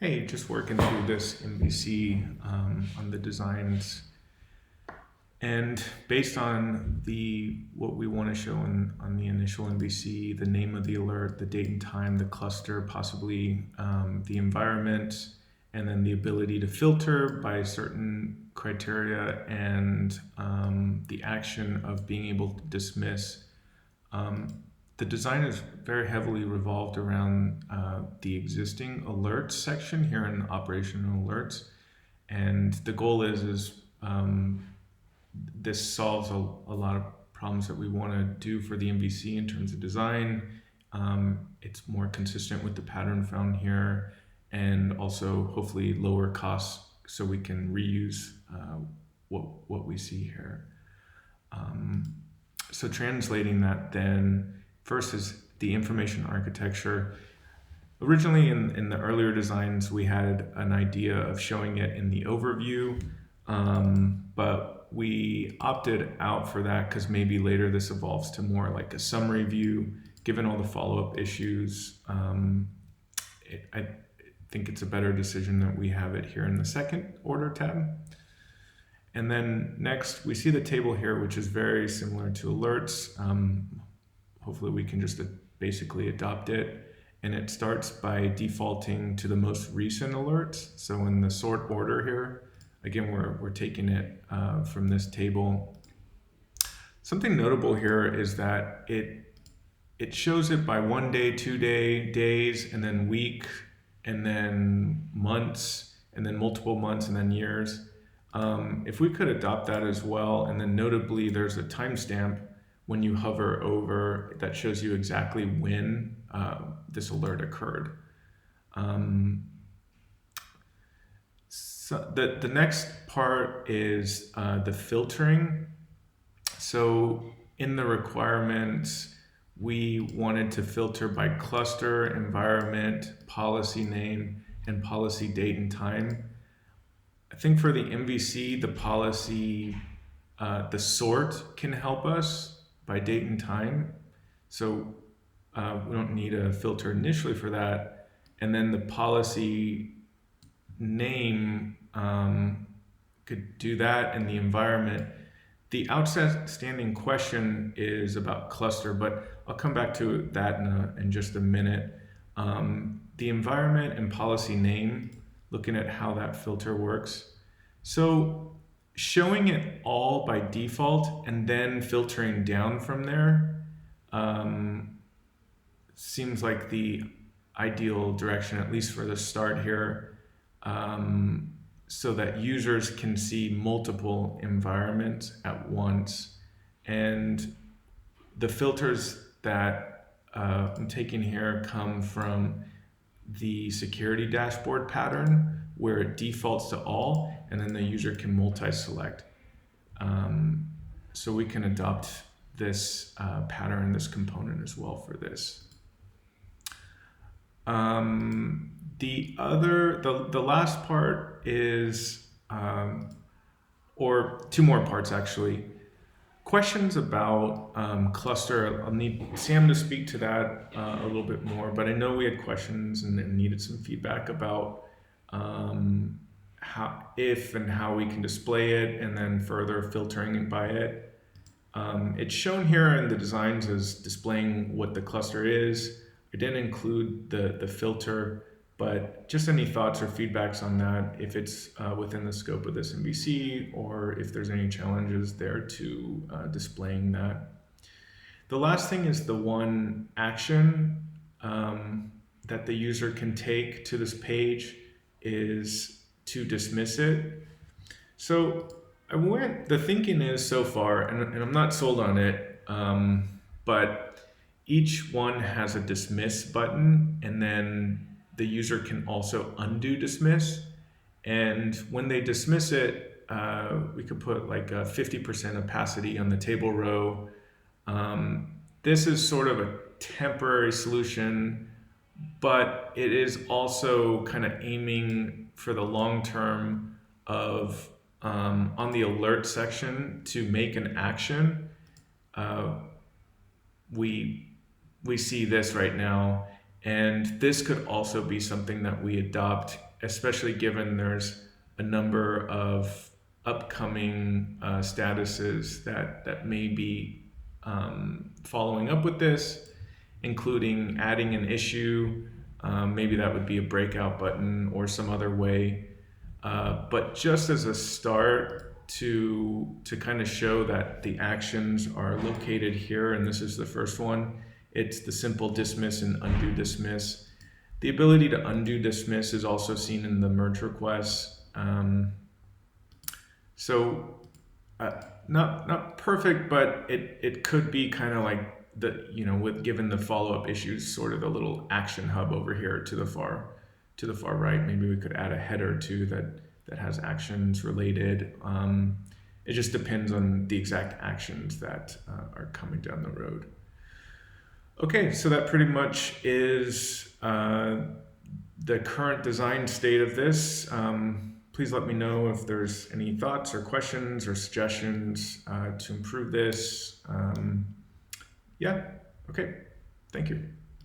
Hey, just working through this MVC on the designs, and based on the what we want to show on the initial MVC, the name of the alert, the date and time, the cluster, possibly the environment, and then the ability to filter by certain criteria, and the action of being able to dismiss. Um, the design is very heavily revolved around the existing alerts section here in operational alerts, and the goal is this solves a lot of problems that we want to do for the MVC in terms of design. It's more consistent with the pattern found here, and also hopefully lower costs so we can reuse what we see here. So translating that then, first is the information architecture. Originally in the earlier designs, we had an idea of showing it in the overview, but we opted out for that because maybe later this evolves to more like a summary view. Given all the follow-up issues, I think it's a better decision that we have it here in the second order tab. And then next, we see the table here, which is very similar to alerts. Hopefully we can just basically adopt it. And it starts by defaulting to the most recent alerts. So in the sort order here, again, we're taking it from this table. Something notable here is that it shows it by 1 day, 2 days, and then week, and then months, and then multiple months, and then years. If we could adopt that as well, and then notably there's a timestamp when you hover over that shows you exactly when this alert occurred. So the next part is the filtering. So in the requirements, we wanted to filter by cluster, environment, policy name, and policy date and time. I think for the MVC, the policy, the sort can help us by date and time. So we don't need a filter initially for that. And then the policy name could do that, and the environment. The outstanding question is about cluster, but I'll come back to that in just a minute. The environment and policy name, looking at how that filter works. So showing it all by default and then filtering down from there seems like the ideal direction, at least for the start here, so that users can see multiple environments at once. And the filters that I'm taking here come from the security dashboard pattern, where it defaults to all, and then the user can multi-select. So we can adopt this pattern, this component as well for this. The last part is, or two more parts actually. Questions about cluster. I'll need Sam to speak to that a little bit more, but I know we had questions and needed some feedback about if and how we can display it, and then further filtering by it. It's shown here in the designs as displaying what the cluster is. I didn't include the filter, but just any thoughts or feedbacks on that, if it's within the scope of this MVC, or if there's any challenges there to displaying that. The last thing is the one action that the user can take to this page is to dismiss it. So the thinking is so far, and I'm not sold on it, but each one has a dismiss button, and then the user can also undo dismiss. And when they dismiss it, we could put like a 50% opacity on the table row. This is sort of a temporary solution, but it is also kind of aiming for the long term of on the alert section to make an action. We see this right now, and this could also be something that we adopt especially given there's a number of upcoming statuses that may be following up with this, including adding an issue. Maybe that would be a breakout button or some other way. But just as a start to kind of show that the actions are located here, and this is the first one, it's the simple dismiss and undo dismiss. The ability to undo dismiss is also seen in the merge requests. So not perfect, but it could be kind of like with given the follow-up issues, sort of the little action hub over here to the far right. Maybe we could add a header too that has actions related. It just depends on the exact actions that are coming down the road. Okay, so that pretty much is the current design state of this. Please let me know if there's any thoughts or questions or suggestions to improve this. Yeah, okay, thank you.